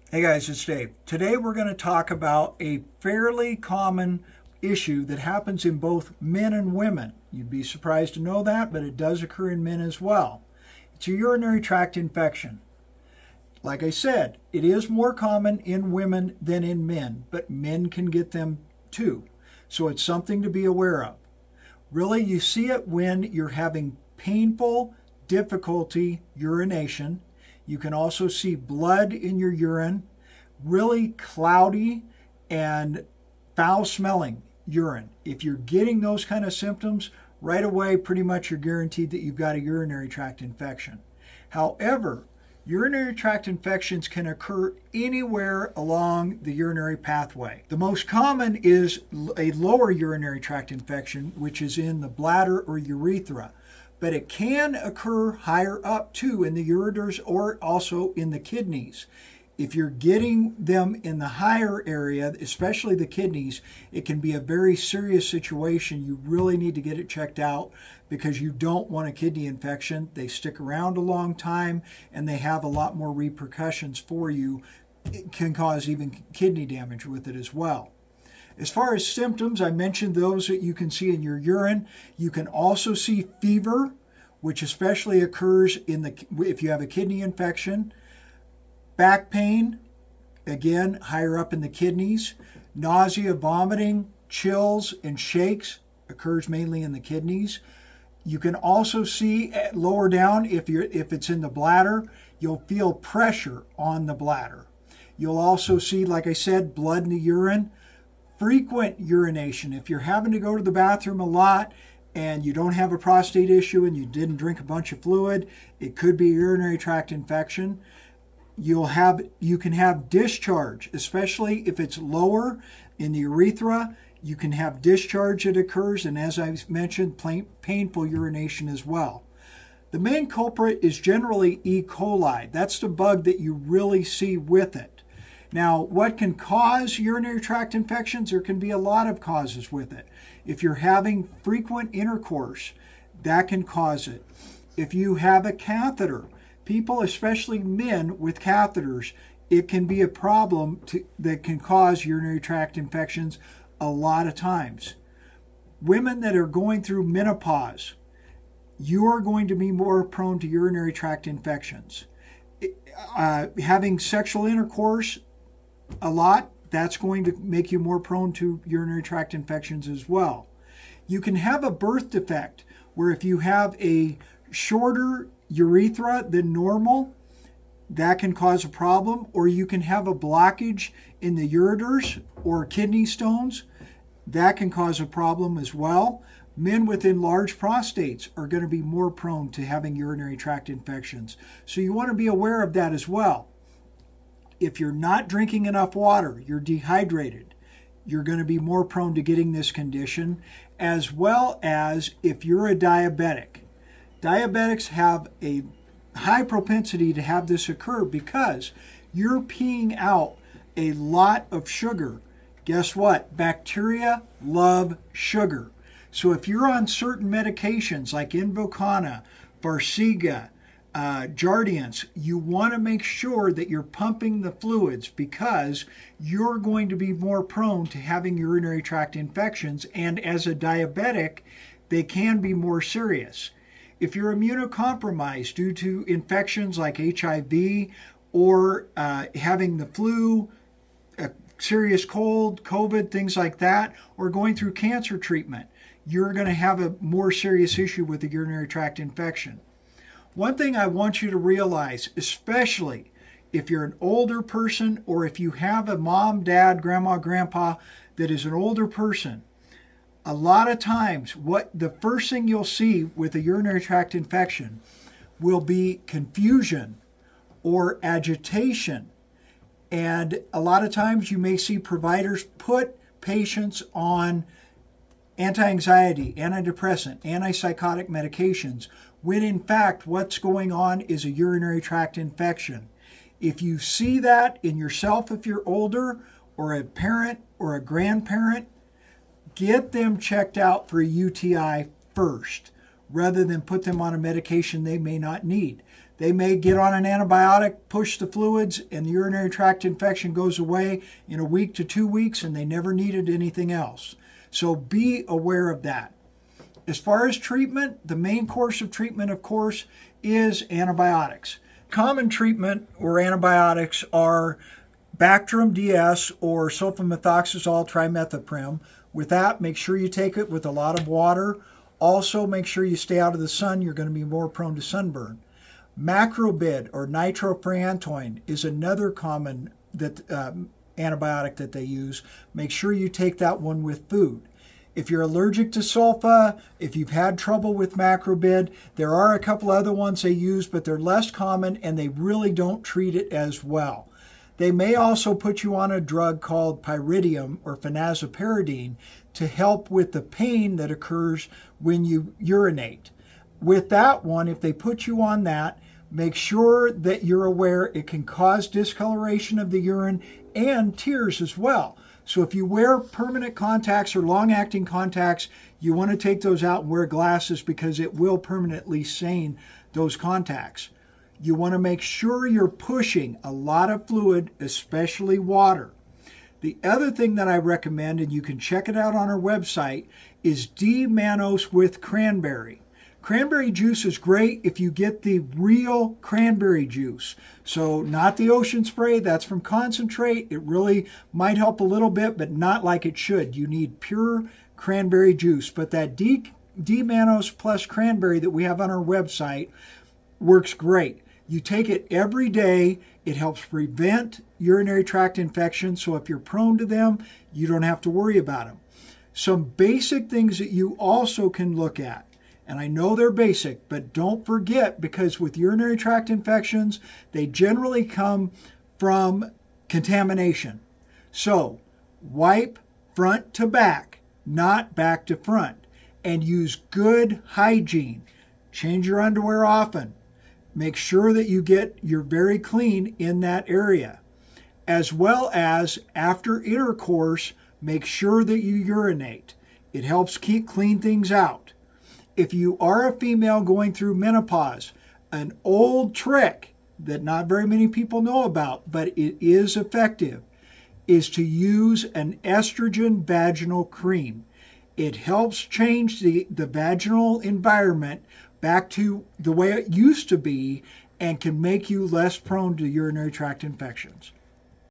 Hey guys, it's Dave. Today we're going to talk about a fairly common issue that happens in both men and women. You'd be surprised to know that, but it does occur in men as well. It's a urinary tract infection. Like I said, it is more common in women than in men, but men can get them too. So it's something to be aware of. Really, you see it when you're having painful difficulty urination. You can also see blood in your urine, really cloudy and foul smelling urine. If you're getting those kind of symptoms, right away, pretty much you're guaranteed that you've got a urinary tract infection. However, urinary tract infections can occur anywhere along the urinary pathway. The most common is a lower urinary tract infection, which is in the bladder or urethra. But it can occur higher up too in the ureters or also in the kidneys. If you're getting them in the higher area, especially the kidneys, it can be a very serious situation. You really need to get it checked out because you don't want a kidney infection. They stick around a long time and they have a lot more repercussions for you. It can cause even kidney damage with it as well. As far as symptoms, I mentioned those that you can see in your urine. You can also see fever, which especially occurs if you have a kidney infection. Back pain, again, higher up in the kidneys. Nausea, vomiting, chills, and shakes occurs mainly in the kidneys. You can also see lower down, if it's in the bladder, you'll feel pressure on the bladder. You'll also see, like I said, blood in the urine. Frequent urination. If you're having to go to the bathroom a lot and you don't have a prostate issue and you didn't drink a bunch of fluid, it could be a urinary tract infection. You can have discharge, especially if it's lower in the urethra. You can have discharge that occurs, and as I mentioned, painful urination as well. The main culprit is generally E. coli. That's the bug that you really see with it. Now, what can cause urinary tract infections? There can be a lot of causes with it. If you're having frequent intercourse, that can cause it. If you have a catheter, people, especially men with catheters, it can be a problem that can cause urinary tract infections a lot of times. Women that are going through menopause, you are going to be more prone to urinary tract infections. Having sexual intercourse a lot, that's going to make you more prone to urinary tract infections as well. You can have a birth defect where if you have a shorter urethra than normal, that can cause a problem, or you can have a blockage in the ureters or kidney stones. That can cause a problem as well. Men with enlarged prostates are going to be more prone to having urinary tract infections. So you want to be aware of that as well. If you're not drinking enough water, you're dehydrated, you're going to be more prone to getting this condition, as well as if you're a diabetic. Diabetics have a high propensity to have this occur because you're peeing out a lot of sugar. Guess what? Bacteria love sugar. So if you're on certain medications like Invokana, Farxiga, Jardiance, you want to make sure that you're pumping the fluids because you're going to be more prone to having urinary tract infections, and as a diabetic, they can be more serious. If you're immunocompromised due to infections like HIV or having the flu, a serious cold, COVID, things like that, or going through cancer treatment, you're going to have a more serious issue with the urinary tract infection. One thing I want you to realize, especially if you're an older person or if you have a mom, dad, grandma, grandpa that is an older person, a lot of times the first thing you'll see with a urinary tract infection will be confusion or agitation. And a lot of times you may see providers put patients on anti-anxiety, antidepressant, antipsychotic medications, when in fact what's going on is a urinary tract infection. If you see that in yourself if you're older, or a parent or a grandparent, get them checked out for a UTI first, rather than put them on a medication they may not need. They may get on an antibiotic, push the fluids, and the urinary tract infection goes away in a week to 2 weeks, and they never needed anything else. So be aware of that. As far as treatment, the main course of treatment, of course, is antibiotics. Common treatment or antibiotics are Bactrim DS or sulfamethoxazole trimethoprim. With that, make sure you take it with a lot of water. Also, make sure you stay out of the sun. You're going to be more prone to sunburn. Macrobid or nitrofurantoin is another common antibiotic that they use. Make sure you take that one with food. If you're allergic to sulfa, if you've had trouble with macrobid, there are a couple other ones they use, but they're less common and they really don't treat it as well. They may also put you on a drug called pyridium or phenazoparidine to help with the pain that occurs when you urinate. With that one, if they put you on that, make sure that you're aware it can cause discoloration of the urine and tears as well. So if you wear permanent contacts or long-acting contacts, you want to take those out and wear glasses because it will permanently stain those contacts. You want to make sure you're pushing a lot of fluid, especially water. The other thing that I recommend, and you can check it out on our website, is D-mannose with cranberry. Cranberry juice is great if you get the real cranberry juice. So not the ocean spray, that's from concentrate. It really might help a little bit, but not like it should. You need pure cranberry juice. But that D-mannose plus cranberry that we have on our website works great. You take it every day. It helps prevent urinary tract infections. So if you're prone to them, you don't have to worry about them. Some basic things that you also can look at. And I know they're basic, but don't forget, because with urinary tract infections, they generally come from contamination. So wipe front to back, not back to front, and use good hygiene. Change your underwear often. Make sure that you're very clean in that area. As well as after intercourse, make sure that you urinate. It helps clean things out. If you are a female going through menopause, an old trick that not very many people know about, but it is effective, is to use an estrogen vaginal cream. It helps change the vaginal environment back to the way it used to be and can make you less prone to urinary tract infections.